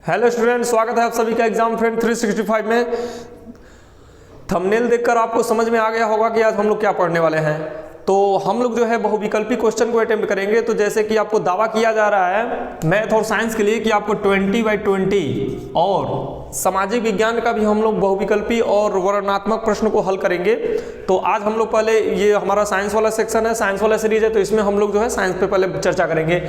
Hello student, स्वागत है आप सभी का एग्जाम फ्रेंड 365 में। थंबनेल देखकर आपको समझ में आ गया होगा कि आज हम लोग क्या पढ़ने वाले हैं। तो हम लोग जो है बहुविकल्पी क्वेश्चन को अटेम्प्ट करेंगे। तो जैसे कि आपको दावा किया जा रहा है मैथ और साइंस के लिए कि आपको 20/20 और सामाजिक विज्ञान का भी हम लोग बहुविकल्पी और वर्णनात्मक प्रश्न को हल करेंगे। तो आज हम लोग पहले, ये हमारा साइंस वाला सेक्शन है, साइंस वाला सीरीज है, तो इसमें हम लोग जो है साइंस पे पहले चर्चा करेंगे।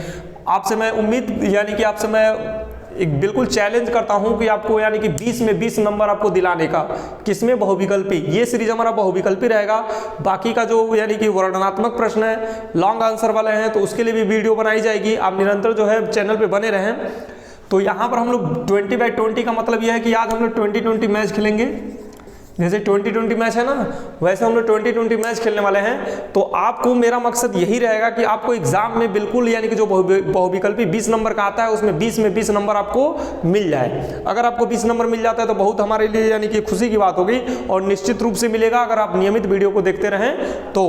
आपसे मैं उम्मीद यानी कि आपसे मैं एक बिल्कुल चैलेंज करता हूं कि आपको यानी कि 20 में 20 नंबर आपको दिलाने का। किसमें? बहुविकल्पी। ये सीरीज हमारा बहुविकल्पी रहेगा। बाकी का जो यानी कि वर्णनात्मक प्रश्न है, लॉन्ग आंसर वाले हैं, तो उसके लिए भी वीडियो बनाई जाएगी। आप निरंतर जो है चैनल पे बने रहें। तो यहाँ पर हम लोग 20/20 का मतलब यह है कि आज हम लोग 20-20 मैच खेलेंगे। जैसे 20-20 मैच है ना, वैसे हम लोग 20-20 मैच खेलने वाले हैं। तो आपको, मेरा मकसद यही रहेगा कि आपको एग्जाम में बिल्कुल यानी कि जो बहुविकल्पी 20 नंबर का आता है उसमें 20 में 20 नंबर आपको मिल जाए। अगर आपको 20 नंबर मिल जाता है तो बहुत हमारे लिए यानी कि खुशी की बात होगी, और निश्चित रूप से मिलेगा अगर आप नियमित वीडियो को देखते रहें तो।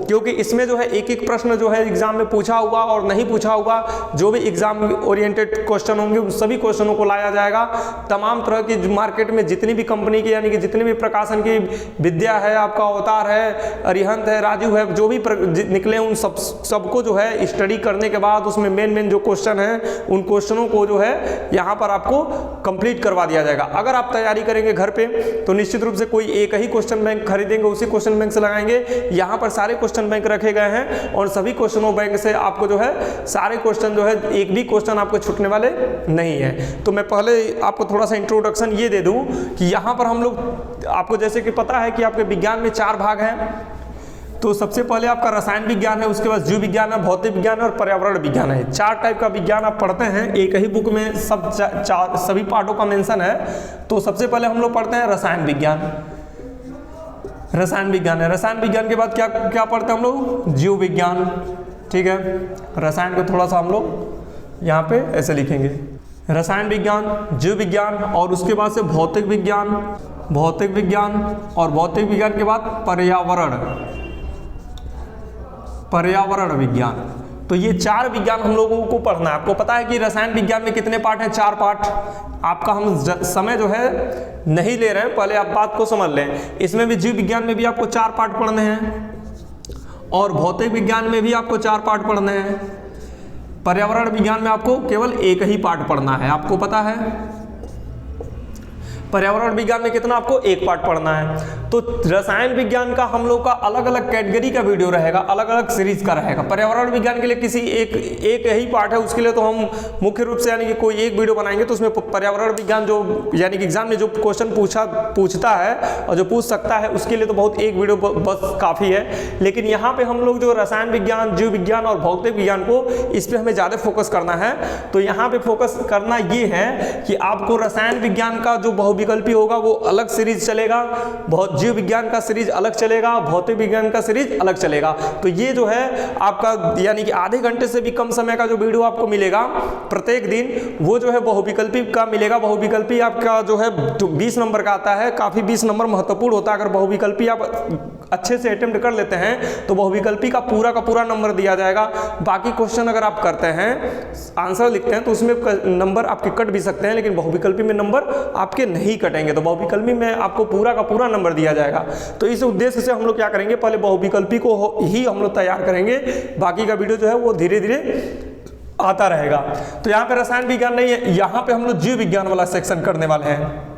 क्योंकि इसमें जो है एक एक प्रश्न जो है एग्जाम में पूछा हुआ और नहीं पूछा हुआ, जो भी एग्जाम ओरिएंटेड क्वेश्चन होंगे उन सभी क्वेश्चनों को लाया जाएगा। तमाम तरह की मार्केट में जितनी भी कंपनी की यानी कि जितनी भी प्रकाशन की विद्या है, आपका अवतार है, अरिहंत है, राजू है, जो भी निकले उन सबको जो है स्टडी करने के बाद उसमें मेन जो क्वेश्चन है उन क्वेश्चनों को जो है यहाँ पर आपको कंप्लीट करवा दिया जाएगा। अगर आप तैयारी करेंगे घर पे तो निश्चित रूप से कोई एक ही क्वेश्चन बैंक खरीदेंगे, उसी क्वेश्चन बैंक से लगाएंगे। यहाँ पर सारे क्वेश्चन बैंक रखे गए हैं और सभी क्वेश्चनों बैंक से आपको जो है सारे क्वेश्चन जो है, एक भी क्वेश्चन आपको छूटने वाले नहीं है। तो मैं पहले आपको थोड़ा सा इंट्रोडक्शन ये दे दूं कि यहाँ पर हम लोग, आपको जैसे कि पता है कि आपके विज्ञान में 4 भाग हैं। तो सबसे पहले आपका रसायन विज्ञान है, उसके बाद जीव विज्ञान है, भौतिक विज्ञान है और पर्यावरण विज्ञान है। 4 टाइप का विज्ञान आप पढ़ते हैं, एक ही बुक में सभी पार्टों का मेंशन है। तो सबसे पहले हम लोग पढ़ते हैं रसायन विज्ञान। रसायन विज्ञान है, रसायन विज्ञान के बाद क्या क्या पढ़ते हैं हम लोग? जीव विज्ञान। ठीक है, रसायन को थोड़ा सा हम लोग यहाँ पे ऐसे लिखेंगे, रसायन विज्ञान, जीव विज्ञान, और उसके बाद से भौतिक विज्ञान, भौतिक विज्ञान, और भौतिक विज्ञान के बाद पर्यावरण, पर्यावरण विज्ञान। तो ये 4 विज्ञान हम लोगों को पढ़ना है। आपको पता है कि रसायन विज्ञान में कितने पार्ट हैं? 4 पार्ट। आपका हम समय जो है नहीं ले रहे हैं, पहले आप बात को समझ लें। इसमें भी जीव विज्ञान में भी आपको 4 पार्ट पढ़ने हैं, और भौतिक विज्ञान में भी आपको 4 पार्ट पढ़ने हैं। पर्यावरण विज्ञान में आपको केवल एक ही पार्ट पढ़ना है। आपको पता है पर्यावरण विज्ञान में कितना? आपको 1 पार्ट पढ़ना है। तो रसायन विज्ञान का हम लोग का अलग अलग कैटेगरी का वीडियो रहेगा, अलग अलग सीरीज का रहेगा। पर्यावरण विज्ञान के लिए किसी एक ही पार्ट है, उसके लिए तो हम मुख्य रूप से यानी कि कोई एक वीडियो बनाएंगे। तो उसमें पर्यावरण विज्ञान जो यानी कि एग्जाम में जो क्वेश्चन पूछता है और जो पूछ सकता है उसके लिए तो बहुत एक वीडियो बस काफ़ी है। लेकिन यहाँ पे हम लोग जो रसायन विज्ञान, जीव विज्ञान और भौतिक विज्ञान को, इस पर हमें ज़्यादा फोकस करना है। तो यहाँ पे फोकस करना ये है कि आपको रसायन विज्ञान का जो बहुविकल्पी होगा वो अलग सीरीज चलेगा, जीव विज्ञान का सीरीज अलग चलेगा, भौतिक विज्ञान का सीरीज अलग चलेगा। तो ये जो है आपका यानी कि आधे घंटे से भी कम समय का जो वीडियो आपको मिलेगा प्रत्येक दिन, वो जो है बहुविकल्पी का मिलेगा। बहुविकल्पी आपका जो है 20 नंबर का आता है, काफ़ी 20 नंबर महत्वपूर्ण होता है। अगर बहुविकल्पी आप अच्छे से अटेम्प्ट कर लेते हैं तो बहुविकल्पी का पूरा नंबर दिया जाएगा। बाकी क्वेश्चन अगर आप करते हैं, आंसर लिखते हैं, तो उसमें नंबर आपके कट भी सकते हैं, लेकिन बहुविकल्पी में नंबर आपके नहीं कटेंगे। तो बहुविकल्पी में आपको पूरा का पूरा नंबर दिया जाएगा। तो इस उद्देश्य से हम लोग क्या करेंगे, पहले बहुविकल्पी को ही हम लोग तैयार करेंगे, बाकी का वीडियो जो है वो धीरे धीरे आता रहेगा। तो यहाँ पे रसायन विज्ञान नहीं है, यहाँ पे हम लोग जीव विज्ञान वाला सेक्शन करने वाले हैं।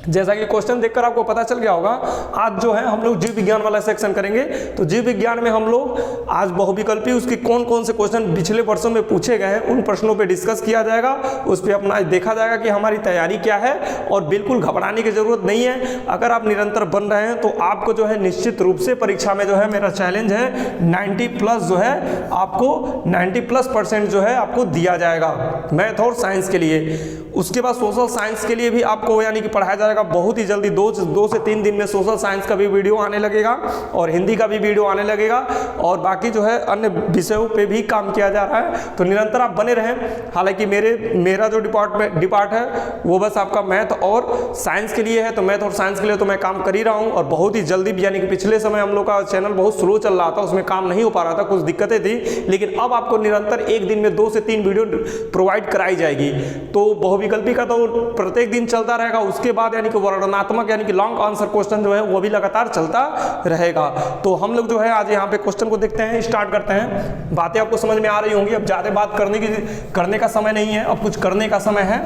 जैसा कि क्वेश्चन देखकर आपको पता चल गया होगा, आज जो है हम लोग जीव विज्ञान वाला सेक्शन करेंगे। तो जीव विज्ञान में हम लोग आज बहुविकल्पी, उसके कौन कौन से क्वेश्चन पिछले वर्षों में पूछे गए हैं उन प्रश्नों पे डिस्कस किया जाएगा। उस पर अपना देखा जाएगा कि हमारी तैयारी क्या है, और बिल्कुल घबराने की जरूरत नहीं है। अगर आप निरंतर बन रहे हैं तो आपको जो है निश्चित रूप से परीक्षा में जो है, मेरा चैलेंज है 90+ जो है आपको 90+% जो है आपको दिया जाएगा मैथ और साइंस के लिए। उसके बाद सोशल साइंस के लिए भी आपको यानी कि पढ़ाया जाएगा बहुत ही जल्दी। 2 से 3 दिन में सोशल साइंस का भी वीडियो आने लगेगा और हिंदी का भी वीडियो आने लगेगा, और बाकी जो है अन्य विषयों पे भी काम किया जा रहा है। तो निरंतर आप बने रहें। हालांकि मेरा जो डिपार्ट है वो बस आपका मैथ और साइंस के लिए है। तो मैथ और साइंस के लिए तो मैं काम कर ही रहा हूँ, और बहुत ही जल्दी, यानी कि पिछले समय हम लोग का चैनल बहुत स्लो चल रहा था, उसमें काम नहीं हो पा रहा था, कुछ दिक्कतें थी। लेकिन अब आपको निरंतर एक दिन में 2 से 3 वीडियो प्रोवाइड कराई जाएगी। तो बहुविकल्पी का तो प्रत्येक दिन चलता रहेगा, उसके बाद यानी कि वर्णनात्मक यानी कि लॉन्ग आंसर क्वेश्चन जो है वो भी लगातार चलता रहेगा। तो हम लोग जो है आज यहाँ पे क्वेश्चन को देखते हैं, स्टार्ट करते हैं। बातें आपको समझ में आ रही होंगी। अब ज़्यादा बात करने का समय नहीं है, अब कुछ करने का समय है,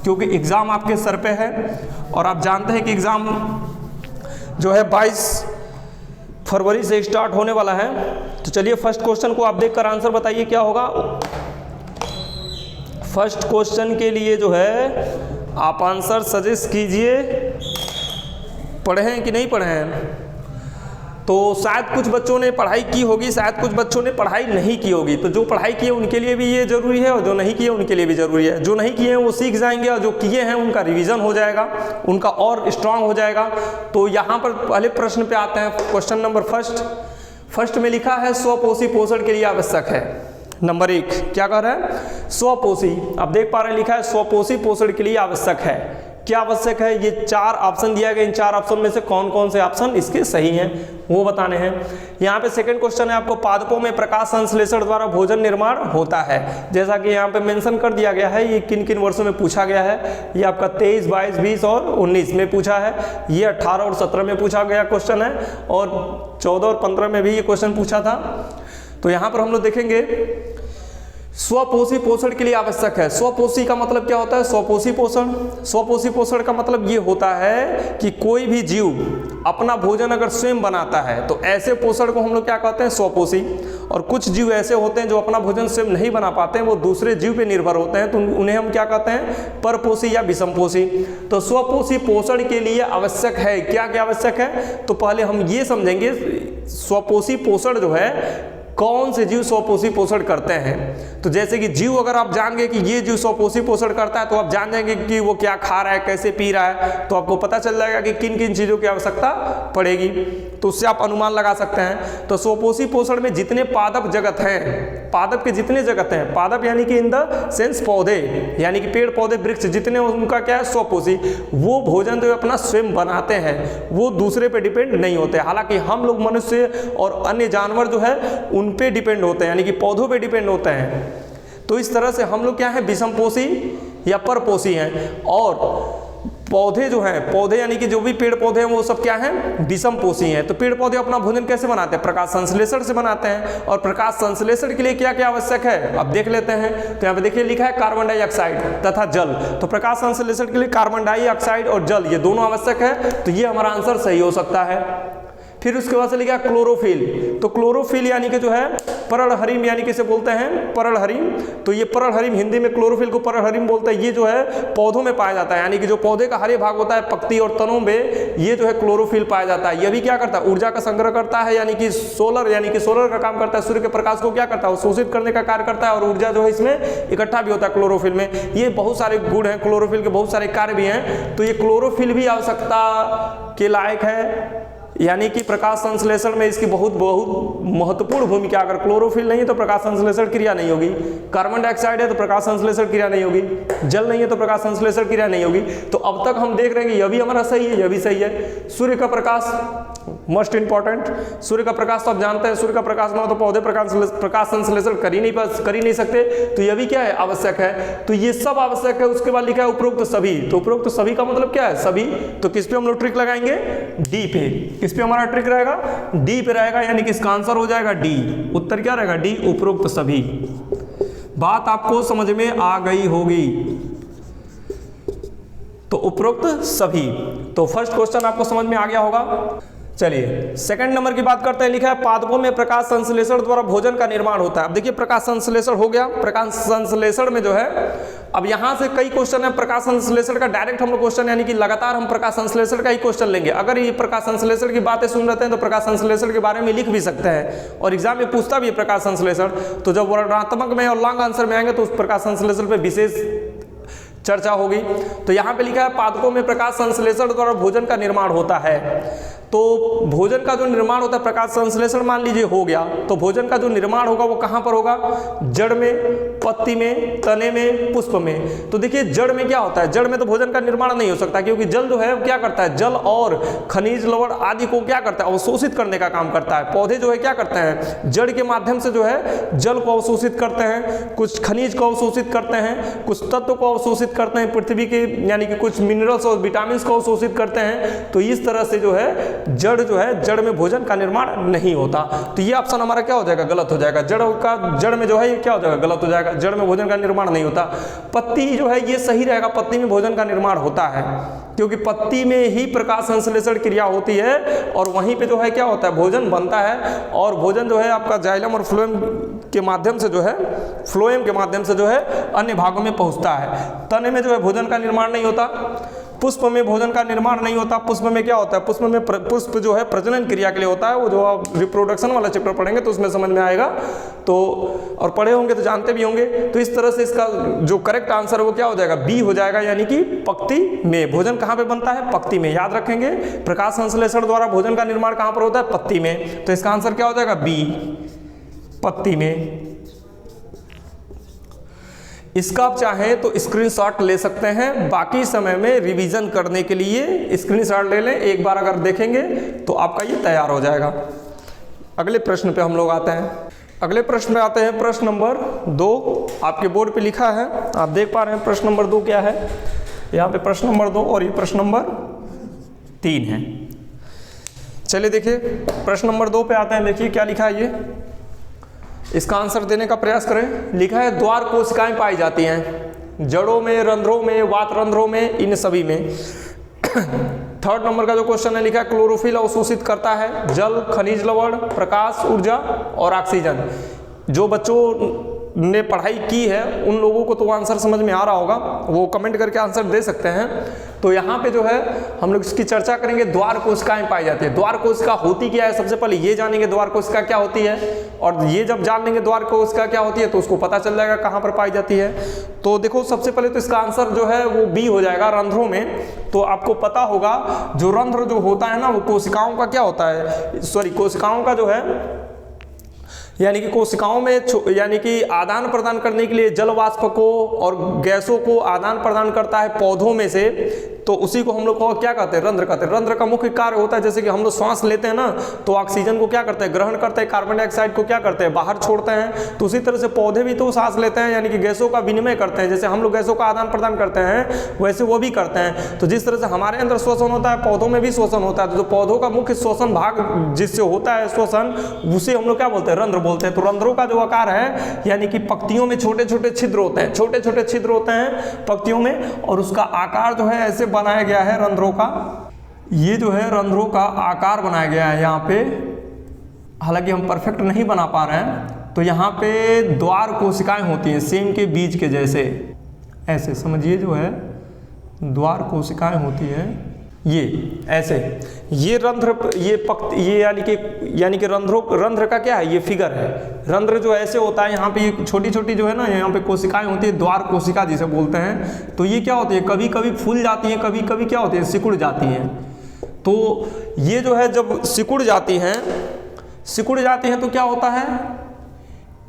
क्योंकि एग्ज़ाम आपके सर पे है और आप जानते हैं कि एग्ज़ाम जो है 22 फरवरी से स्टार्ट होने वाला है। तो चलिए फर्स्ट क्वेश्चन को आप देखकर आंसर बताइए क्या होगा। फर्स्ट क्वेश्चन के लिए जो है आप आंसर सजेस्ट कीजिए, पढ़े हैं कि नहीं पढ़े हैं। तो शायद कुछ बच्चों ने पढ़ाई की होगी, शायद कुछ बच्चों ने पढ़ाई नहीं की होगी। तो जो पढ़ाई किए उनके लिए भी ये जरूरी है और जो नहीं किए उनके लिए भी जरूरी है। जो नहीं किए हैं वो सीख जाएंगे और जो किए हैं उनका रिवीजन हो जाएगा, उनका और स्ट्रांग हो जाएगा। तो यहाँ पर पहले प्रश्न पे आते हैं। क्वेश्चन नंबर फर्स्ट में लिखा है स्वपोषी पोषण के लिए आवश्यक है। नंबर 1 क्या कह रहा है, स्वपोषी। आप देख पा रहे हैं लिखा है स्वपोषी पोषण के लिए आवश्यक है। क्या आवश्यक है, ये 4 ऑप्शन दिया गया। इन 4 ऑप्शन में से कौन कौन से ऑप्शन इसके सही हैं वो बताने हैं। यहाँ पे सेकंड क्वेश्चन है आपको, पादपों में प्रकाश संश्लेषण द्वारा भोजन निर्माण होता है। जैसा कि यहाँ पे मेंशन कर दिया गया है, ये किन किन वर्षों में पूछा गया है। ये आपका 23, 22, 20 और 19 में पूछा है। ये 18 और 17 में पूछा गया क्वेश्चन है और 14 और 15 में भी ये क्वेश्चन पूछा था। तो यहाँ पर हम लोग देखेंगे स्वपोषी पोषण के लिए आवश्यक है। स्वपोषी का मतलब क्या होता है, स्वपोषी पोषण। स्वपोषी पोषण का मतलब ये होता है कि कोई भी जीव अपना भोजन अगर स्वयं बनाता है तो ऐसे पोषण को हम लोग क्या कहते हैं, स्वपोषी। और कुछ जीव ऐसे होते हैं जो अपना भोजन स्वयं नहीं बना पाते हैं, वो दूसरे जीव पे निर्भर होते हैं, तो उन्हें हम क्या कहते हैं, परपोषी या विषमपोषी। तो स्वपोषी पोषण के लिए आवश्यक है, क्या क्या आवश्यक है। तो पहले हम ये समझेंगे स्वपोषी पोषण जो है कौन से जीव स्वपोषी पोषण करते हैं। तो जैसे कि जीव अगर आप जान गए कि ये जीव स्वपोषी पोषण करता है तो आप जान जाएंगे कि वो क्या खा रहा है, कैसे पी रहा है, तो आपको पता चल जाएगा कि किन किन चीज़ों की आवश्यकता पड़ेगी। तो उससे आप अनुमान लगा सकते हैं। तो स्वपोषी पोषण में जितने पादप जगत हैं, पादप के जितने जगत हैं, पादप यानी कि इन द सेंस पौधे, यानी कि पेड़ पौधे वृक्ष जितने, उनका क्या है, स्वपोषी। वो भोजन तो अपना स्वयं बनाते हैं, वो दूसरे पे डिपेंड नहीं होते। हालांकि हम लोग मनुष्य और अन्य जानवर जो है उन पे डिपेंड होते हैं, यानी कि पौधों पे डिपेंड होते हैं। तो इस तरह से हम लोग क्या है, विषमपोषी या परपोषी हैं। और पौधे जो हैं, पौधे यानी कि जो भी पेड़ पौधे हैं वो सब क्या हैं, विषमपोषी हैं। तो पेड़ पौधे अपना भोजन कैसे बनाते हैं, प्रकाश संश्लेषण से बनाते हैं। और प्रकाश संश्लेषण के लिए क्या क्या आवश्यक है अब देख लेते हैं। तो यहाँ पे देखिए लिखा है कार्बन डाइऑक्साइड तथा जल। तो प्रकाश संश्लेषण के लिए कार्बन डाइऑक्साइड और जल ये दोनों आवश्यक है। तो ये हमारा आंसर सही हो सकता है। फिर उसके बाद से लिखा क्लोरोफिल। तो क्लोरोफिल यानी कि जो है परलहरिम, यानी कि इसे बोलते हैं परलहरिम। तो ये परलहरिम, हिंदी में क्लोरोफिल को परलहरिम बोलते हैं। ये जो है पौधों में पाया जाता है, यानी कि जो पौधे का हरे भाग होता है, पत्ती और तनों में, ये जो है क्लोरोफिल पाया जाता है। ये भी क्या करता है, ऊर्जा का संग्रह करता है, यानी कि सोलर का काम करता है। सूर्य के प्रकाश को क्या करता है, वो शोषित करने का कार्य करता है और ऊर्जा जो है इसमें इकट्ठा भी होता है क्लोरोफिल में। ये बहुत सारे गुण हैं क्लोरोफिल के, बहुत सारे कार्य भी हैं। तो ये क्लोरोफिल भी आवश्यकता के लायक है, यानी कि प्रकाश संश्लेषण में इसकी बहुत महत्वपूर्ण भूमिका। अगर क्लोरोफिल नहीं है तो प्रकाश संश्लेषण क्रिया नहीं होगी। कार्बन डाइऑक्साइड है तो प्रकाश संश्लेषण क्रिया नहीं होगी। जल नहीं है तो प्रकाश संश्लेषण क्रिया नहीं होगी। तो अब तक हम देख रहे हैं कि यह भी हमारा सही है, यह भी सही है। सूर्य का प्रकाश मोस्ट इंपॉर्टेंट। सूर्य का प्रकाश तो आप जानते हैं, सूर्य का प्रकाश ना हो तो पौधे प्रकाश संश्लेषण कर ही नहीं सकते। तो यह भी क्या है, आवश्यक है। तो ये सब आवश्यक है। उसके बाद लिखा है उपरोक्त सभी। तो उपरोक्त सभी का मतलब क्या है, सभी। तो किस पे हम लोग ट्रिक लगाएंगे, डी पे। किस पे हमारा ट्रिक रहेगा, डी पे रहेगा, यानी कि इसका आंसर हो जाएगा डी। उत्तर क्या रहेगा, डी, उपरोक्त सभी। बात आपको समझ में आ गई होगी। तो उपरोक्त सभी। तो फर्स्ट क्वेश्चन आपको समझ में आ गया होगा। चलिए सेकंड नंबर की बात करते हैं। लिखा है पादपों में प्रकाश संश्लेषण द्वारा भोजन का निर्माण होता है। अब देखिए प्रकाश संश्लेषण हो गया। प्रकाश संश्लेषण में जो है अब यहां से कई क्वेश्चन है प्रकाश संश्लेषण का, डायरेक्ट हम लोग क्वेश्चन, यानी कि लगातार हम प्रकाश संश्लेषण का ही क्वेश्चन लेंगे। अगर ये प्रकाश संश्लेषण की बातें सुन रहे हैं तो प्रकाश संश्लेषण के बारे में लिख भी सकते हैं और एग्जाम में पूछता भी है प्रकाश संश्लेषण। तो जब वर्णनात्मक में और लॉन्ग आंसर में आएंगे तो उस प्रकाश संश्लेषण पर विशेष चर्चा होगी। तो यहाँ पे लिखा है पादपों में प्रकाश संश्लेषण द्वारा भोजन का निर्माण होता है। तो भोजन का जो निर्माण होता है, प्रकाश संश्लेषण मान लीजिए हो गया, तो भोजन का जो निर्माण होगा वो कहाँ पर होगा, जड़ में, पत्ती में, तने में, पुष्प में। तो देखिए जड़ में क्या होता है, जड़ में तो भोजन का निर्माण नहीं हो सकता, क्योंकि जल जो है वो क्या करता है, जल और खनिज लवण आदि को क्या करता है, अवशोषित करने का काम करता है। पौधे जो है क्या करते हैं, जड़ के माध्यम से जो है जल को अवशोषित करते हैं, कुछ खनिज को अवशोषित करते हैं, कुछ तत्व को अवशोषित करते हैं पृथ्वी के, यानी कि कुछ मिनरल्स और विटामिन को अवशोषित करते हैं। तो इस तरह से जो है जड़ में भोजन का निर्माण नहीं होता। तो ये ऑप्शन हमारा क्या हो जाएगा, गलत हो जाएगा। जड़ में जो है ये क्या हो जाएगा, गलत हो जाएगा। जड़ में भोजन का निर्माण नहीं होता। पत्ती जो है ये सही रहेगा, पत्ती में भोजन का निर्माण होता है, क्योंकि पत्ती में ही प्रकाश संश्लेषण क्रिया होती है और वहीं पे जो है क्या होता है, भोजन बनता है। और भोजन जो है आपका जाइलम और फ्लोएम के माध्यम से जो है, फ्लोएम के माध्यम से जो है अन्य भागों में पहुंचता है। तने में जो है भोजन का निर्माण नहीं होता, पुष्प में भोजन का निर्माण नहीं होता। पुष्प में क्या होता है, पुष्प में पुष्प जो है प्रजनन क्रिया के लिए होता है। वो जो आप रिप्रोडक्शन वाला चैप्टर पढ़ेंगे तो उसमें समझ में आएगा, तो और पढ़े होंगे तो जानते भी होंगे। तो इस तरह से इसका जो करेक्ट आंसर है वो क्या हो जाएगा, बी हो जाएगा, यानी कि पत्ती में। भोजन कहाँ पे बनता है, पत्ती में। याद रखेंगे, प्रकाश संश्लेषण द्वारा भोजन का निर्माण कहाँ पर होता है, पत्ती में। तो इसका आंसर क्या हो जाएगा, बी, पत्ती में। इसका आप चाहें तो स्क्रीनशॉट ले सकते हैं, बाकी समय में रिवीजन करने के लिए स्क्रीनशॉट ले लें। एक बार अगर देखेंगे तो आपका ये तैयार हो जाएगा। अगले प्रश्न पे हम लोग आते हैं। अगले प्रश्न पे आते हैं, प्रश्न नंबर 2। आपके बोर्ड पे लिखा है, आप देख पा रहे हैं प्रश्न नंबर 2 क्या है। यहाँ पे प्रश्न नंबर 2 और ये प्रश्न नंबर 3 है। चलिए देखिए प्रश्न नंबर 2 पे आते हैं। देखिए क्या लिखा है, ये इसका आंसर देने का प्रयास करें। लिखा है द्वार कोशिकाएं पाई जाती हैं जड़ों में, रंध्रों में, वात रंध्रों में, इन सभी में। 3rd नंबर का जो क्वेश्चन है, लिखा है क्लोरोफिल अवशोषित करता है जल, खनिज लवण, प्रकाश, ऊर्जा और ऑक्सीजन। जो बच्चों ने पढ़ाई की है उन लोगों को तो आंसर समझ में आ रहा होगा, वो कमेंट करके आंसर दे सकते हैं। तो यहाँ पे जो है हम लोग इसकी चर्चा करेंगे। द्वार कोशिकाएं पाई जाती है। द्वार कोशिका होती क्या है, सबसे पहले ये जानेंगे द्वार कोशिका क्या होती है, और ये जब जान लेंगे द्वार कोशिका क्या होती है तो उसको पता चल जाएगा कहाँ पर पाई जाती है। तो देखो सबसे पहले तो इसका आंसर जो है वो बी हो जाएगा, रंध्रों में। तो आपको पता होगा जो रंध्र जो होता है ना, वो कोशिकाओं का क्या होता है, कोशिकाओं का जो है, यानी कि कोशिकाओं में यानी कि आदान प्रदान करने के लिए जल वाष्प को और गैसों को आदान प्रदान करता है पौधों में से। तो उसी को हम लोग को क्या कहते हैं, रंध्र कहते हैं। रंध्र का मुख्य कार्य होता है, जैसे कि हम लोग श्वास लेते हैं ना, तो ऑक्सीजन को क्या करते हैं, ग्रहण करते हैं, कार्बन डाइऑक्साइड को क्या करते हैं, बाहर छोड़ते हैं। तो उसी तरह से पौधे भी तो सांस लेते हैं, यानी कि गैसों का विनिमय करते हैं। जैसे हम लोग गैसों का आदान प्रदान करते हैं वैसे वो भी करते हैं। तो जिस तरह से हमारे अंदर श्वसन होता है, पौधों में भी श्वसन होता है। तो जो पौधों का मुख्य श्वसन भाग जिससे होता है श्वसन, उसे हम लोग क्या बोलते हैं, रंध्र बोलते हैं। तो रंध्रों का जो आकार है, यानी कि पत्तियों में छोटे छोटे छिद्र होते हैं, छोटे छोटे छिद्र होते हैं पत्तियों में, और उसका आकार जो है ऐसे बनाया गया है रंध्रों का। ये जो है रंध्रों का आकार बनाया गया है यहाँ पे, हालांकि हम परफेक्ट नहीं बना पा रहे हैं। तो यहाँ पे द्वार कोशिकाएं होती हैं सेम के बीज के जैसे, ऐसे समझिए जो है द्वार कोशिकाएं होती हैं ये ऐसे। ये रंध्र, ये यानी कि रंध्र का क्या है, ये फिगर है। रंध्र जो ऐसे होता है, यहाँ पे ये छोटी छोटी जो है ना, यहाँ पे कोशिकाएं होती है, द्वार कोशिका जिसे बोलते हैं। तो ये क्या होती है, कभी कभी फूल जाती है, कभी कभी क्या होती है, सिकुड़ जाती हैं। तो ये जो है जब सिकुड़ जाती हैं तो क्या होता है,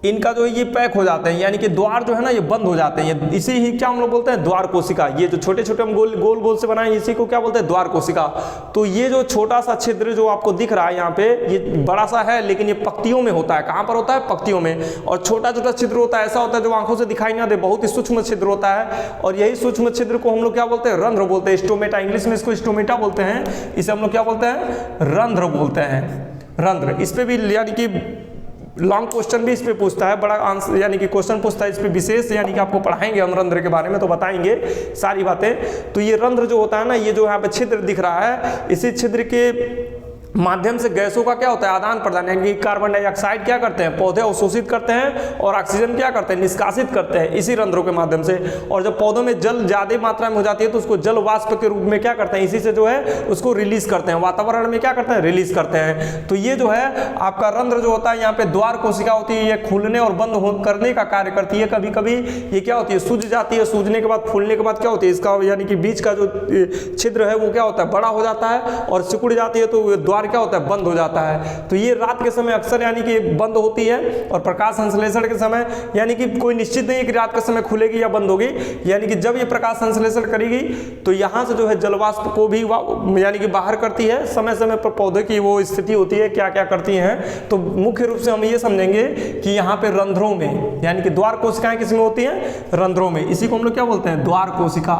इनका जो है ये पैक हो जाते हैं, यानी कि द्वार जो है ना ये बंद हो जाते हैं। इसी ही क्या हम लोग बोलते हैं, द्वार कोशिका। ये जो छोटे छोटे हम गोल गोल से बनाए, इसी को क्या बोलते हैं, द्वार कोशिका। तो ये जो छोटा सा छिद्र जो आपको दिख रहा है यहाँ पे, ये बड़ा सा है लेकिन ये पत्तियों में होता है। कहाँ पर होता है, पत्तियों में। और छोटा छोटा छिद्र होता है, ऐसा होता है जो आंखों से दिखाई ना दे, बहुत ही सूक्ष्म छिद्र होता है। और यही सूक्ष्म छिद्र को हम लोग क्या बोलते हैं, रंध्र बोलते हैं। स्टोमेटा, इंग्लिश में इसको स्टोमेटा बोलते हैं, इसे हम लोग क्या बोलते हैं, रंध्र बोलते हैं, रंध्र। इस पे भी यानी कि लॉन्ग क्वेश्चन भी इस पे पूछता है, बड़ा आंसर यानी कि क्वेश्चन पूछता है इस पे विशेष, यानी कि आपको पढ़ाएंगे हम रंध्र के बारे में, तो बताएंगे सारी बातें। तो ये रंध्र जो होता है ना, ये जो यहाँ पे छिद्र दिख रहा है, इसी छिद्र के माध्यम से गैसों का क्या होता है, आदान प्रदान, यानी कि कार्बन डाइऑक्साइड क्या करते हैं, पौधे अवशोषित करते हैं, और ऑक्सीजन क्या करते हैं, निष्कासित करते हैं इसी रंध्रों के माध्यम से। और जब पौधों में जल ज्यादा मात्रा में हो जाती है तो उसको जल वाष्प के रूप में क्या करते हैं, इसी से जो है उसको रिलीज करते हैं, वातावरण में क्या करते हैं, रिलीज करते हैं। तो ये जो है आपका रंध्र जो होता है, यहाँ पे द्वार कोशिका होती है, ये खुलने और बंद करने का कार्य करती है। कभी कभी ये क्या होती है, सूज जाती है, सूजने के बाद फूलने के बाद क्या होती है, इसका यानी कि बीच का जो छिद्र है वो क्या होता है, बड़ा हो जाता है और सिकुड़ जाती है। तो द्वार द्वार क्या होता है, बंद हो जाता है। तो ये रात के समय अक्सर यानी कि बंद होती है, और प्रकाश संश्लेषण के समय यानी कि कोई निश्चित नहीं है कि रात के समय खुलेगी या बंद होगी, यानी कि जब ये प्रकाश संश्लेषण करेगी तो यहाँ से जो है जलवाष्प को भी यानी कि बाहर करती है। समय समय पर पौधे की वो स्थिति होती है, क्या क्या करती हैं, तो मुख्य रूप से हम ये समझेंगे कि यहाँ पे रंध्रों में यानी कि द्वार कोशिकाएं किसमें होती हैं, रंध्रों में। इसी को हम लोग क्या बोलते हैं, द्वार कोशिका,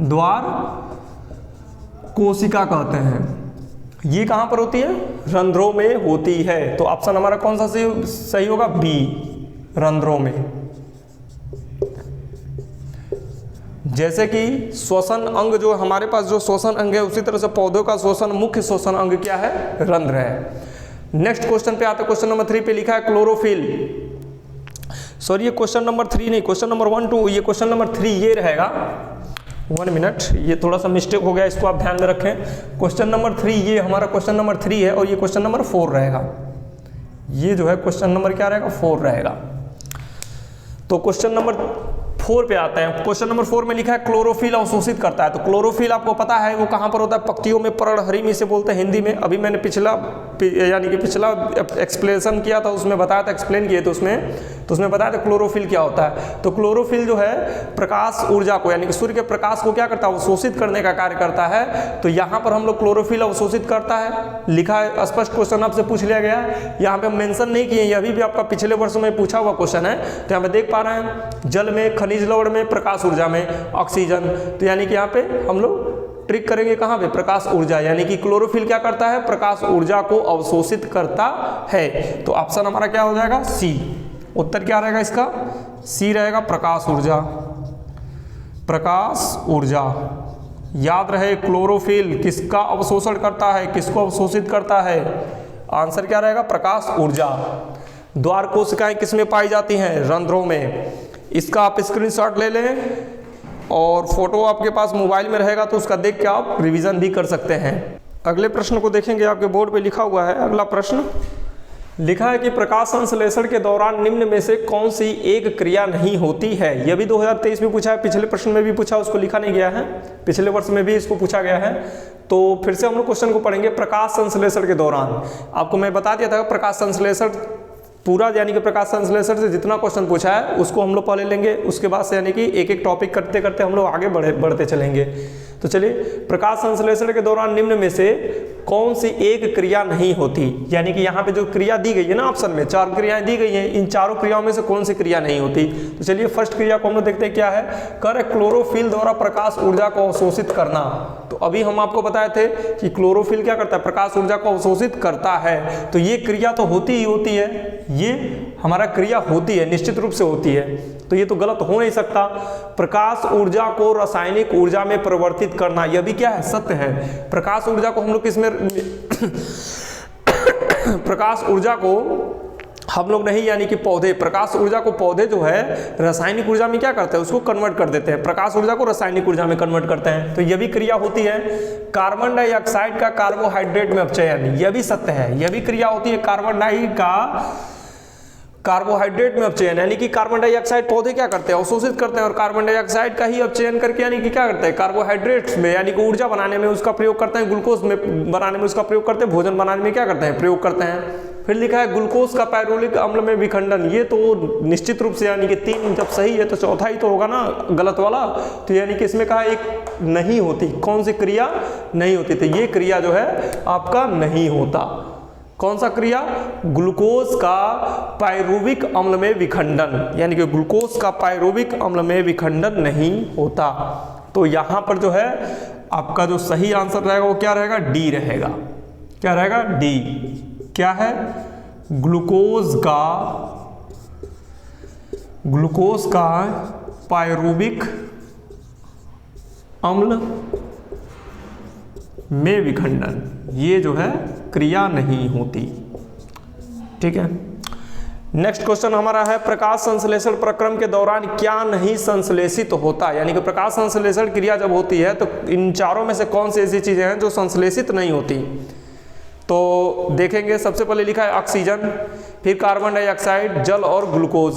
द्वार कोशिका कहते हैं। ये कहां पर होती है, रंध्रों में होती है। तो ऑप्शन हमारा कौन सा सही होगा, बी, रंध्रों में। जैसे कि श्वसन अंग जो हमारे पास जो श्वसन अंग है, उसी तरह से पौधों का श्वसन मुख्य श्वसन अंग क्या है, रंध्र है। नेक्स्ट क्वेश्चन पे आते हैं। क्वेश्चन नंबर 3 पे लिखा है क्लोरोफिल। सॉरी ये क्वेश्चन नंबर 3 नहीं, क्वेश्चन नंबर 1 2, ये क्वेश्चन नंबर 3 ये रहेगा। 1 मिनट, ये थोड़ा सा मिस्टेक हो गया, इसको आप ध्यान में रखें। क्वेश्चन नंबर 3 ये हमारा क्वेश्चन नंबर 3 है, और ये क्वेश्चन नंबर 4 रहेगा। ये जो है क्वेश्चन नंबर क्या रहेगा, 4 रहेगा। तो क्वेश्चन नंबर 4 पे आते हैं। क्वेश्चन नंबर 4 में लिखा है क्लोरोफिल अवशोषित करता है। तो क्लोरोफिल आपको पता है वो कहाँ पर होता है, पत्तियों में पर्णहरिम इसे बोलते हैं हिंदी में। अभी मैंने पिछला एक्सप्लेनेशन किया था, उसमें बताया था, एक्सप्लेन किए थे उसमें बताया था क्लोरोफिल क्या होता है। तो क्लोरोफिल जो है प्रकाश ऊर्जा को यानी कि सूर्य के प्रकाश को क्या करता है, अवशोषित करने का कार्य करता है। तो यहाँ पर हम लोग क्लोरोफिल अवशोषित करता है लिखा है, स्पष्ट क्वेश्चन आपसे पूछ लिया गया। यहाँ पे हम मेंशन नहीं किए, अभी भी आपका पिछले वर्ष में पूछा हुआ क्वेश्चन है। तो यहाँ पे देख पा रहे हैं, जल में, खनिज लवण में, प्रकाश ऊर्जा में, ऑक्सीजन। तो यानी कि यहाँ पे हम लोग ट्रिक करेंगे कहाँ पे, प्रकाश ऊर्जा, यानी कि क्लोरोफिल क्या करता है, प्रकाश ऊर्जा को अवशोषित करता है। तो ऑप्शन हमारा क्या हो जाएगा, सी। उत्तर क्या रहेगा इसका, सी रहेगा, प्रकाश ऊर्जा। प्रकाश ऊर्जा, याद रहे क्लोरोफिल किसका अवशोषण करता है, किसको अवशोषित करता है, आंसर क्या रहेगा, प्रकाश ऊर्जा। द्वार कोशिकाएं किसमें पाई जाती हैं, रंध्रों में। इसका आप स्क्रीनशॉट ले लें, और फोटो आपके पास मोबाइल में रहेगा तो उसका देख के आप रिवीजन भी कर सकते हैं। अगले प्रश्न को देखेंगे, आपके बोर्ड पे लिखा हुआ है। अगला प्रश्न लिखा है कि प्रकाश संश्लेषण के दौरान निम्न में से कौन सी एक क्रिया नहीं होती है। यह भी 2023 में पूछा है, पिछले प्रश्न में भी पूछा, उसको लिखा नहीं गया है, पिछले वर्ष में भी इसको पूछा गया है। तो फिर से हम लोग क्वेश्चन को पढ़ेंगे। प्रकाश संश्लेषण के दौरान आपको मैं बता दिया था, प्रकाश संश्लेषण पूरा यानी कि प्रकाश संश्लेषण से जितना क्वेश्चन पूछा है उसको हम लोग पहले लेंगे, उसके बाद से यानी कि एक एक टॉपिक करते करते हम लोग आगे बढ़ते चलेंगे। तो चलिए, प्रकाश संश्लेषण के दौरान निम्न में से कौन सी एक क्रिया नहीं होती, यानी कि यहाँ पे जो क्रिया दी गई है ना ऑप्शन में, 4 क्रियाएं दी गई हैं, इन चारों क्रियाओं में से कौन सी क्रिया नहीं होती। तो चलिए फर्स्ट क्रिया को हम लोग देखते हैं क्या है, कर क्लोरोफिल द्वारा प्रकाश ऊर्जा को अवशोषित करना। तो अभी हम आपको बताए थे कि क्लोरोफिल क्या करता है, प्रकाश ऊर्जा को अवशोषित करता है। तो ये क्रिया तो होती ही होती है, ये हमारा क्रिया होती है, निश्चित रूप से होती है। तो ये तो गलत हो नहीं सकता। प्रकाश ऊर्जा को रासायनिक ऊर्जा में परिवर्तित करना, यह भी क्या है, सत्य है। प्रकाश ऊर्जा को हम लोग किसमें प्रकाश ऊर्जा को हम लोग नहीं, यानी कि पौधे, प्रकाश ऊर्जा को पौधे जो है रासायनिक ऊर्जा में क्या करते हैं, उसको कन्वर्ट कर देते हैं, प्रकाश ऊर्जा को रासायनिक ऊर्जा में कन्वर्ट करते हैं। तो यह भी क्रिया होती है। कार्बन डाइऑक्साइड का कार्बोहाइड्रेट में अपचयन, यह भी सत्य है, यह भी क्रिया होती है। कार्बन डाइऑक्साइड का कार्बोहाइड्रेट में अपचयन, यानी कि कार्बन डाइऑक्साइड पौधे क्या करते हैं, अवशोषित करते हैं, और कार्बन डाइऑक्साइड का ही अपचयन करके यानी कि क्या करते हैं, कार्बोहाइड्रेट्स में यानी कि ऊर्जा बनाने में उसका प्रयोग करते हैं, ग्लूकोज में बनाने में उसका प्रयोग करते हैं, भोजन बनाने में क्या करते हैं, प्रयोग करते हैं। फिर लिखा है ग्लूकोज का पायरुविक अम्ल में विखंडन, ये तो निश्चित रूप से यानी कि 3 जब सही है तो चौथा ही तो होगा ना गलत वाला। तो यानी कि इसमें कहा एक नहीं होती, कौन सी क्रिया नहीं होती, तो ये क्रिया जो है आपका नहीं होता। कौन सा क्रिया, ग्लूकोज का पायरुविक अम्ल में विखंडन, यानी कि ग्लूकोज का पायरुविक अम्ल में विखंडन नहीं होता। तो यहां पर जो है आपका जो सही आंसर रहेगा वो क्या रहेगा, डी रहेगा। क्या रहेगा, डी। क्या है, ग्लूकोज का पायरुविक अम्ल में विखंडन, ये जो है क्रिया नहीं होती। ठीक है। नेक्स्ट क्वेश्चन हमारा है, प्रकाश संश्लेषण प्रक्रम के दौरान क्या नहीं संश्लेषित होता, यानी कि प्रकाश संश्लेषण क्रिया जब होती है तो इन चारों में से कौन सी ऐसी चीजें हैं जो संश्लेषित नहीं होती। तो देखेंगे, सबसे पहले लिखा है ऑक्सीजन, फिर कार्बन डाइऑक्साइड, जल और ग्लूकोज।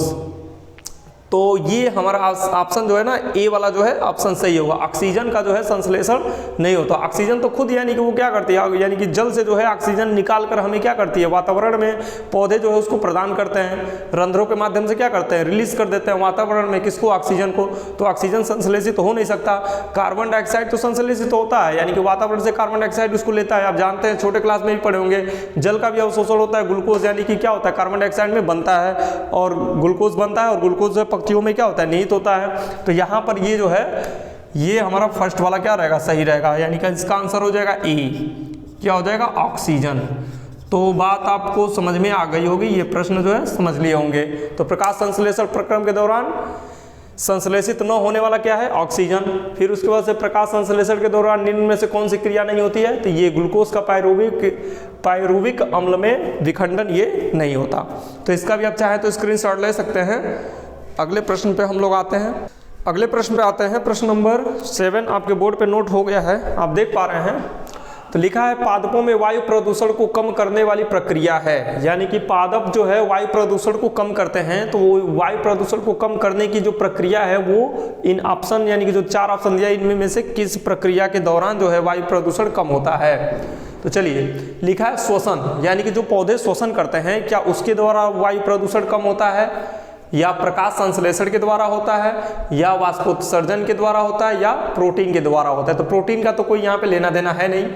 तो ये हमारा ऑप्शन जो है ना ए वाला जो है ऑप्शन सही होगा। ऑक्सीजन का जो है संश्लेषण नहीं होता। ऑक्सीजन तो खुद यानी कि वो क्या करती है, यानी कि जल से जो है ऑक्सीजन निकाल कर हमें क्या करती है, वातावरण में पौधे जो है उसको प्रदान करते हैं, रंध्रों के माध्यम से क्या करते हैं, रिलीज कर देते हैं वातावरण में, किसको, ऑक्सीजन को। तो ऑक्सीजन संश्लेषित हो नहीं सकता। कार्बन डाइऑक्साइड तो संश्लेषित होता है, यानी कि वातावरण से कार्बन डाइऑक्साइड उसको लेता है। आप जानते हैं, छोटे क्लास में भी पढ़े होंगे, जल का भी अवशोषण होता है, ग्लूकोज यानी कि क्या होता है, कार्बन डाइऑक्साइड में बनता है और ग्लूकोज बनता है, और ग्लूकोज जो पक्षियों में क्या होता है, निहित होता है। तो यहाँ पर ये जो है, ये हमारा फर्स्ट वाला क्या रहेगा, सही रहेगा, यानी कि इसका आंसर हो जाएगा ए। क्या हो जाएगा, ऑक्सीजन। तो बात आपको समझ में आ गई होगी, ये प्रश्न जो है समझ लिए होंगे। तो प्रकाश संश्लेषण प्रक्रम के दौरान संश्लेषित न होने वाला क्या है, ऑक्सीजन। फिर उसके बाद से प्रकाश संश्लेषण के दौरान निम्न में से कौन सी क्रिया नहीं होती है, तो ये ग्लूकोज का पायरुविक अम्ल में विखंडन ये नहीं होता। तो इसका भी आप चाहे तो स्क्रीनशॉट ले सकते हैं। अगले प्रश्न पे हम लोग आते हैं। अगले प्रश्न पे आते हैं। प्रश्न नंबर 7 आपके बोर्ड पे नोट हो गया है, आप देख पा रहे हैं। तो लिखा है, पादपों में वायु प्रदूषण को कम करने वाली प्रक्रिया है। यानी कि पादप जो है वायु प्रदूषण को कम करते हैं, तो वो वायु प्रदूषण को कम करने की जो प्रक्रिया है वो इन ऑप्शन, यानी कि जो 4 ऑप्शन दिया, इनमें में से किस प्रक्रिया के दौरान जो है वायु प्रदूषण कम होता है। तो चलिए, लिखा है श्वसन, यानी कि जो पौधे श्वसन करते हैं, क्या उसके द्वारा वायु प्रदूषण कम होता है, या प्रकाश संश्लेषण के द्वारा होता है, या वाष्पोत्सर्जन के द्वारा होता है, या प्रोटीन के द्वारा होता है। तो प्रोटीन का तो कोई यहाँ पे लेना देना है नहीं,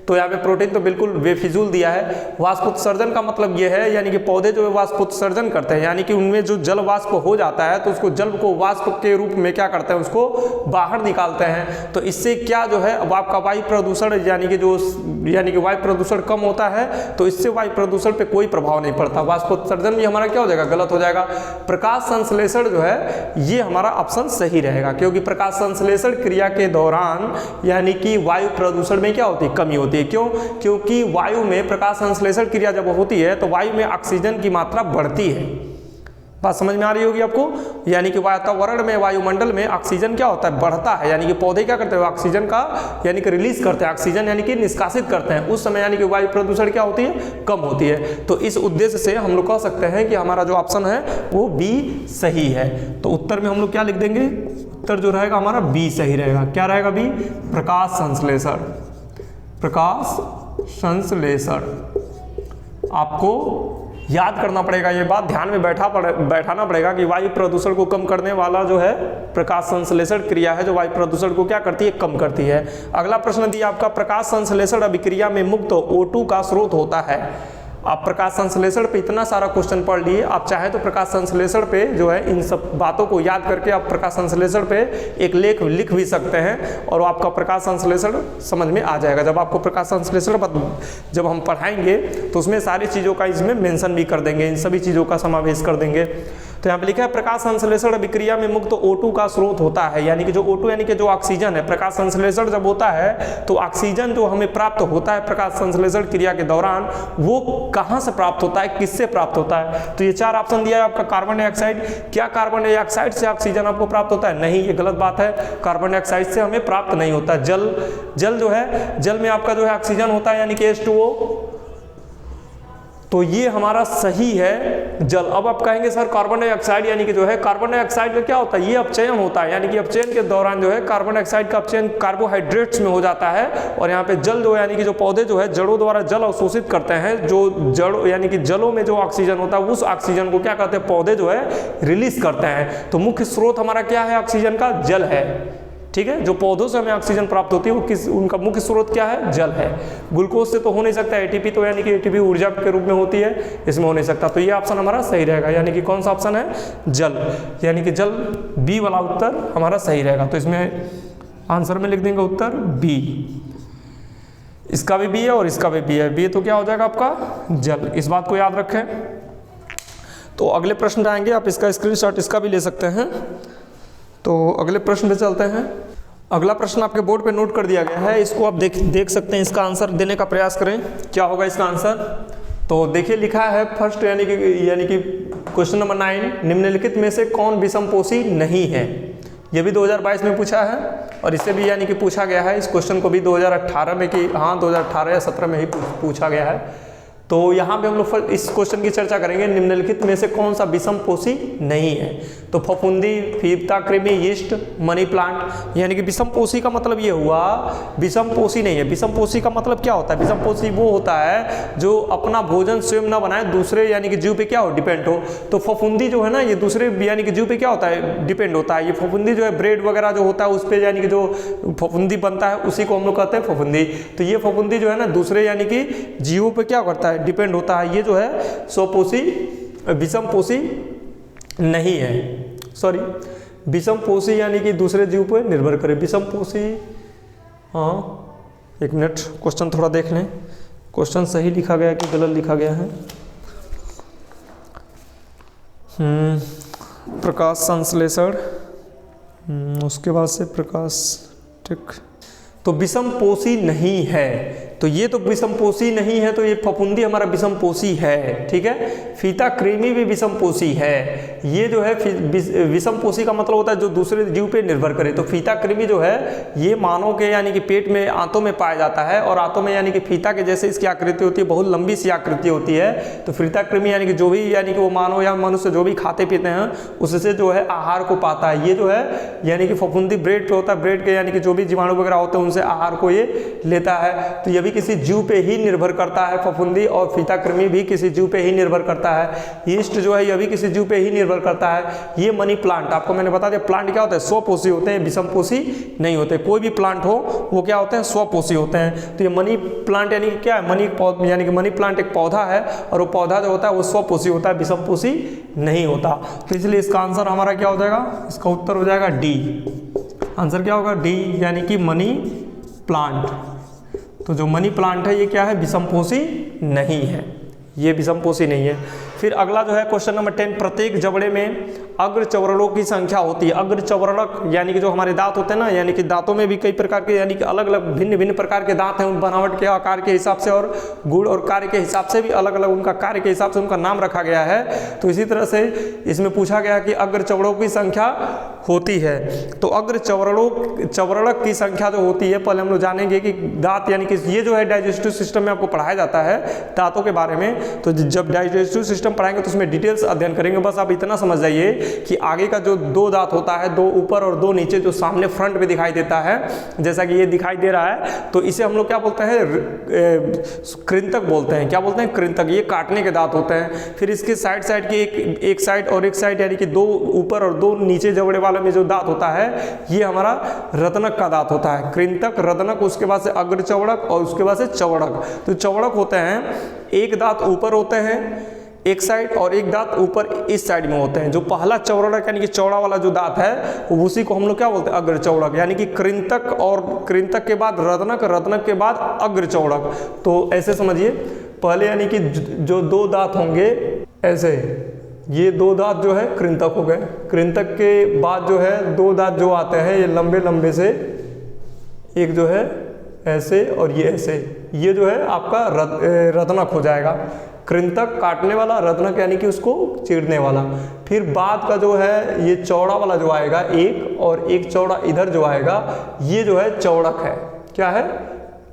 तो यहाँ पे प्रोटीन तो बिल्कुल बेफिजूल दिया है। वाष्पोत्सर्जन का मतलब ये है, यानी कि पौधे जो है वाष्पोत्सर्जन करते हैं, यानी कि उनमें जो जल वाष्प हो जाता है, तो उसको जल को वाष्प के रूप में क्या करते हैं, उसको बाहर निकालते हैं। तो इससे क्या जो है, अब आपका वायु प्रदूषण यानी कि वायु प्रदूषण कम होता है, तो इससे वायु प्रदूषण पे कोई प्रभाव नहीं पड़ता। वाष्पोत्सर्जन भी हमारा क्या हो जाएगा, गलत हो जाएगा। प्रकाश संश्लेषण जो है ये हमारा ऑप्शन सही रहेगा, क्योंकि प्रकाश संश्लेषण क्रिया के दौरान यानी कि वायु प्रदूषण में क्या होती है, कमी होती है। क्यों? क्योंकि वायु में प्रकाश संश्लेषण क्रिया जब होती है तो वायु में ऑक्सीजन की मात्रा बढ़ती है। बात समझ में आ रही होगी आपको, यानी कि वातावरण में, वायुमंडल में ऑक्सीजन क्या होता है, बढ़ता है। यानी कि पौधे क्या करते हैं, ऑक्सीजन का यानी कि रिलीज करते हैं, ऑक्सीजन यानी कि निष्कासित करते हैं। उस समय यानी कि वायु प्रदूषण क्या होती है, कम होती है। तो इस उद्देश्य से हम लोग कह सकते हैं कि हमारा जो ऑप्शन है वो बी सही है। तो उत्तर में हम लोग क्या लिख देंगे, उत्तर जो रहेगा हमारा बी सही रहेगा। क्या रहेगा बी, प्रकाश संश्लेषण। प्रकाश संश्लेषण आपको याद करना पड़ेगा, ये बात ध्यान में बैठाना पड़ेगा कि वायु प्रदूषण को कम करने वाला जो है प्रकाश संश्लेषण क्रिया है, जो वायु प्रदूषण को क्या करती है, कम करती है। अगला प्रश्न दिया आपका, प्रकाश संश्लेषण अभिक्रिया में मुक्त O2 का स्रोत होता है। आप प्रकाश संश्लेषण पे इतना सारा क्वेश्चन पढ़ लिए, आप चाहे तो प्रकाश संश्लेषण पे जो है इन सब बातों को याद करके आप प्रकाश संश्लेषण पे एक लेख लिख भी सकते हैं, और आपका प्रकाश संश्लेषण समझ में आ जाएगा। जब आपको प्रकाश संश्लेषण जब हम पढ़ाएंगे तो उसमें सारी चीज़ों का इसमें मेंशन भी कर देंगे, इन सभी चीज़ों का समावेश कर देंगे। तो यहाँ पे लिखा है, प्रकाश संश्लेषण अभिक्रिया में मुक्त O2 का स्रोत होता है। यानी कि जो O2 यानी कि जो ऑक्सीजन है, प्रकाश संश्लेषण जब होता है तो ऑक्सीजन जो हमें प्राप्त होता है प्रकाश संश्लेषण क्रिया के दौरान, वो कहाँ से प्राप्त होता है, किससे प्राप्त होता है। तो ये 4 ऑप्शन दिया है आपका। कार्बन डाइऑक्साइड, क्या कार्बन डाइऑक्साइड से ऑक्सीजन आपको प्राप्त होता है? नहीं, ये गलत बात है। कार्बन डाइऑक्साइड से हमें प्राप्त नहीं होता। जल जो है, जल में आपका जो है ऑक्सीजन होता है, यानी कि H2O। तो ये हमारा सही है, जल। अब आप कहेंगे सर कार्बन डाइऑक्साइड यानी कि जो है कार्बन डाइऑक्साइड का क्या होता है, ये अपचयन होता है। यानी कि अपचयन के दौरान जो है कार्बन डाइऑक्साइड का अपचयन कार्बोहाइड्रेट्स में हो जाता है, और यहाँ पे जल जो है यानी कि जो पौधे जो है जड़ों द्वारा जल अवशोषित करते हैं। जो जड़ यानी कि जलों में जो ऑक्सीजन होता है, उस ऑक्सीजन को क्या करते हैं, पौधे जो है रिलीज करते हैं। तो मुख्य स्रोत हमारा क्या है, ऑक्सीजन का, जल है। ठीक है, जो पौधों से हमें ऑक्सीजन प्राप्त होती है वो उनका मुख्य स्रोत क्या है, जल है। ग्लूकोज से तो हो नहीं सकता। एटीपी तो यानी कि एटीपी ऊर्जा के रूप में होती है, इसमें हो नहीं सकता। तो ये ऑप्शन हमारा सही रहेगा, यानी कि कौन सा ऑप्शन है, जल। यानी कि जल, बी वाला उत्तर हमारा सही रहेगा। तो इसमें आंसर में लिख देंगे उत्तर बी। इसका भी बी है और इसका भी बी है। बी तो क्या हो जाएगा आपका, जल। इस बात को याद रखें। तो अगले प्रश्न आएंगे, आप इसका स्क्रीनशॉट इसका भी ले सकते हैं। तो अगले प्रश्न पे चलते हैं। अगला प्रश्न आपके बोर्ड पे नोट कर दिया गया है, इसको आप देख सकते हैं। इसका आंसर देने का प्रयास करें, क्या होगा इसका आंसर। तो देखिए लिखा है फर्स्ट यानी कि क्वेश्चन नंबर 9, निम्नलिखित में से कौन विषमपोषी नहीं है। ये भी 2022 में पूछा है, और इससे भी यानी कि पूछा गया है। इस क्वेश्चन को भी 2018 में कि हाँ 2018 या 17 में ही पूछा गया है। तो यहाँ पे हम लोग इस क्वेश्चन की चर्चा करेंगे, निम्नलिखित में से कौन सा विषमपोषी नहीं है। तो फफूंदी, फीता-कृमि, यीस्ट, मनी प्लांट। यानी कि विषमपोषी का मतलब ये हुआ, विषमपोषी नहीं है। विषमपोषी का मतलब क्या होता है? विषमपोषी वो होता है जो अपना भोजन स्वयं ना बनाए, दूसरे यानी कि जीव पे क्या हो, डिपेंड हो। तो फफूंदी जो है ना, ये दूसरे यानी कि जीव पे क्या होता है, डिपेंड होता है। ये फफूंदी जो है ब्रेड वगैरह जो होता है उस पे यानी कि जो फफूंदी बनता है उसी को हम लोग कहते हैं फफूंदी। तो ये फफूंदी जो है ना दूसरे यानी कि जीवों पे क्या करता है, डिपेंड होता है। ये जो है स्वपोषी, विषमपोषी नहीं है, सॉरी विषमपोषी यानी कि दूसरे जीव पे निर्भर करे। विषमपोषी, हाँ एक मिनट, क्वेश्चन थोड़ा देख लें, क्वेश्चन सही लिखा गया कि गलत लिखा गया है। प्रकाश संश्लेषण, उसके बाद से प्रकाश, ठीक। तो विषमपोषी नहीं है, तो ये तो विषमपोषी नहीं है, तो ये फफूंदी हमारा विषमपोषी है, ठीक है। फीता-कृमि भी विषमपोषी है। ये जो है विषमपोषी का मतलब होता है जो दूसरे जीव पे निर्भर करे। तो फीता-कृमि जो है ये मानव के यानी कि पेट में, आंतों में पाया जाता है, और आंतों में यानी कि फीता के जैसे इसकी आकृति होती है, बहुत लंबी सी आकृति होती है। तो फीता-कृमि यानी कि जो भी यानी कि वो मानव या मनुष्य जो भी खाते पीते हैं उससे जो है आहार को पाता है। ये जो है यानी कि फफूंदी ब्रेड पे होता है, ब्रेड के यानी कि जो भी जीवाणु वगैरह होते हैं उनसे आहार को ये लेता है। तो ये भी किसी जीव पे ही निर्भर करता है फफूंदी, और फीता-कृमि भी किसी जीव पे ही निर्भर करता है। यीस्ट जो है यह भी किसी जीव पे ही निर्भर करता है। ये मनी प्लांट, आपको मैंने बता दिया प्लांट क्या होता है, स्वपोषी होते हैं, विषमपोषी नहीं होते। कोई भी प्लांट हो वो क्या होते हैं, स्वपोषी होते हैं। तो ये मनी प्लांट यानी कि क्या है, मनी यानी कि मनी प्लांट एक पौधा है, और वो पौधा जो होता है वो स्वपोषी होता है, विषमपोषी नहीं होता। तो इसलिए इसका आंसर हमारा क्या हो जाएगा, इसका उत्तर हो जाएगा डी। आंसर क्या होगा, डी, यानी कि मनी प्लांट। तो जो मनी प्लांट है ये क्या है, विषमपोषी नहीं है, ये विषमपोषी नहीं है। फिर अगला जो है क्वेश्चन नंबर 10, प्रत्येक जबड़े में अग्र चवड़ों की संख्या होती है। अग्र चवड़क यानी कि जो हमारे दांत होते हैं ना, यानी कि दांतों में भी कई प्रकार के यानी कि अलग अलग भिन्न भिन्न प्रकार के दांत हैं, उन बनावट के आकार के हिसाब से और गुण और कार्य के हिसाब से भी अलग अलग उनका कार्य के हिसाब से उनका नाम रखा गया है। तो इसी तरह से इसमें पूछा गया कि अग्र चवड़ों की संख्या होती है। तो अग्र चवड़क की संख्या जो होती है, पहले हम लोग जानेंगे कि दांत यानी कि ये जो है डाइजेस्टिव सिस्टम में आपको पढ़ाया जाता है दांतों के बारे में। तो जब डाइजेस्टिव सिस्टम पढ़ाएंगे तो उसमें डिटेल्स अध्ययन करेंगे। बस आप इतना समझ जाइए कि आगे का जो दो दांत होता है, दो ऊपर और दो नीचे, जो सामने फ्रंट में दिखाई देता है, जैसा कि ये दिखाई दे रहा है, तो इसे हम लोग क्या बोलते हैं, कृंतक बोलते हैं। क्या बोलते हैं, कृंतक। ये काटने के दांत होते हैं। फिर इसके साइड की एक साइड और एक साइड यानी कि दो ऊपर और दो नीचे जबड़े वाले में जो दांत होता है ये हमारा रत्नक का दांत होता है। कृंतक, रत्नक, उसके बाद से अग्र चवड़क और उसके बाद से चवड़क। तो चवड़क होते हैं, एक दांत ऊपर होते हैं एक साइड और एक दांत ऊपर इस साइड में होते हैं। जो पहला चौड़क यानी कि चौड़ा वाला जो दांत है उसी को हम लोग क्या बोलते हैं, अग्र चौड़क। यानी कि कृंतक, और कृंतक के बाद रत्नक, रत्नक के बाद अग्र चौड़क। तो ऐसे समझिए, पहले यानी कि जो दो दांत होंगे ऐसे, ये दो दांत जो है कृंतक हो गए। कृंतक के बाद जो है दो दांत जो आते हैं ये लंबे लंबे से, एक जो है ऐसे और ये ऐसे, ये जो है आपका रत्नक हो जाएगा। कृंतक काटने वाला, रत्नक यानी कि उसको चीरने वाला। फिर बाद का जो है ये चौड़ा वाला जो आएगा एक, और एक चौड़ा इधर जो आएगा ये जो है चौड़क है। क्या है,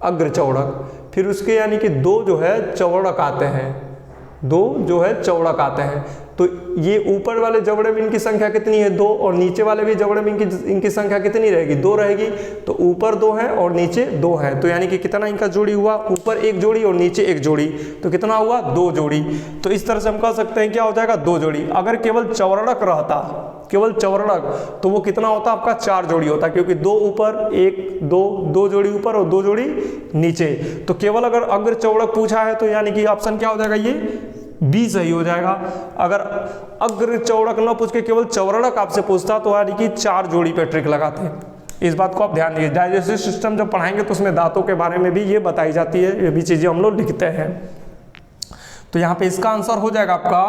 अग्र चौड़क। फिर उसके यानी कि दो जो है चौड़क आते हैं, दो जो है चौड़क आते हैं। तो ये ऊपर वाले जबड़े में इनकी संख्या कितनी है, दो, और नीचे वाले भी जबड़े में इनकी संख्या कितनी रहेगी, दो रहेगी। तो ऊपर दो है और नीचे दो है, तो यानी कि कितना इनका जोड़ी हुआ, ऊपर एक जोड़ी और नीचे एक जोड़ी, तो कितना हुआ, दो जोड़ी। तो इस तरह से हम कह सकते हैं क्या हो जाएगा, दो जोड़ी। अगर केवल चौड़क रहता, केवल चौड़क, तो वो कितना होता आपका, चार जोड़ी होता, क्योंकि दो ऊपर एक, दो जोड़ी ऊपर और दो जोड़ी नीचे। तो केवल अगर अग्र चौड़क पूछा है तो यानी कि ऑप्शन क्या हो जाएगा, ये बी सही हो जाएगा। अगर अग्र चौड़क न पूछ के केवल चौड़क आपसे पूछता तो यानी कि चार जोड़ी पे ट्रिक लगाते हैं। इस बात को आप ध्यान दीजिए। डाइजेस्टिव सिस्टम जब पढ़ाएंगे तो उसमें दांतों के बारे में भी ये बताई जाती है, ये भी चीजें हम लोग लिखते हैं। तो यहाँ पे इसका आंसर हो जाएगा आपका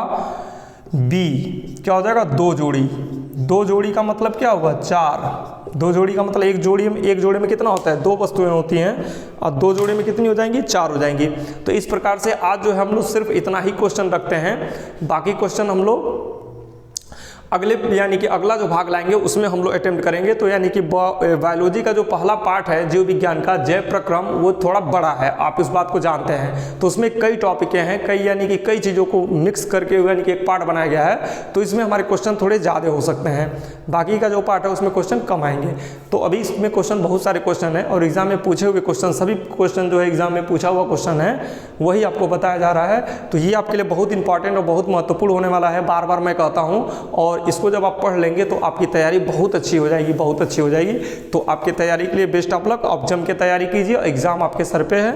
बी। क्या हो जाएगा, दो जोड़ी। दो जोड़ी का मतलब क्या हुआ, चार। दो जोड़ी का मतलब एक जोड़े में कितना होता है, दो वस्तुएं होती हैं, और दो जोड़े में कितनी हो जाएंगी, चार हो जाएंगी। तो इस प्रकार से आज जो है हम लोग सिर्फ इतना ही क्वेश्चन रखते हैं, बाकी क्वेश्चन हम लोग अगले यानी कि अगला जो भाग लाएंगे उसमें हम लोग अटेम्प्ट करेंगे। तो यानी कि बायोलॉजी का जो पहला पार्ट है जीव विज्ञान का जैव प्रक्रम, वो थोड़ा बड़ा है, आप इस बात को जानते हैं। तो उसमें कई टॉपिकें हैं, कई यानी कि कई चीज़ों को मिक्स करके यानी कि एक पार्ट बनाया गया है। तो इसमें हमारे क्वेश्चन थोड़े ज़्यादा हो सकते हैं, बाकी का जो पार्ट है उसमें क्वेश्चन कम आएंगे। तो अभी इसमें क्वेश्चन बहुत सारे क्वेश्चन हैं और एग्जाम में पूछे हुए क्वेश्चन, सभी क्वेश्चन जो है एग्जाम में पूछा हुआ क्वेश्चन है वही आपको बताया जा रहा है। तो ये आपके लिए बहुत इंपॉर्टेंट और बहुत महत्वपूर्ण होने वाला है, बार बार मैं कहता हूँ। और इसको जब आप पढ़ लेंगे तो आपकी तैयारी बहुत अच्छी हो जाएगी, बहुत अच्छी हो जाएगी। तो आपकी तैयारी के लिए बेस्ट ऑफ लक। आप जम के तैयारी कीजिए, एग्जाम आपके सर पे है।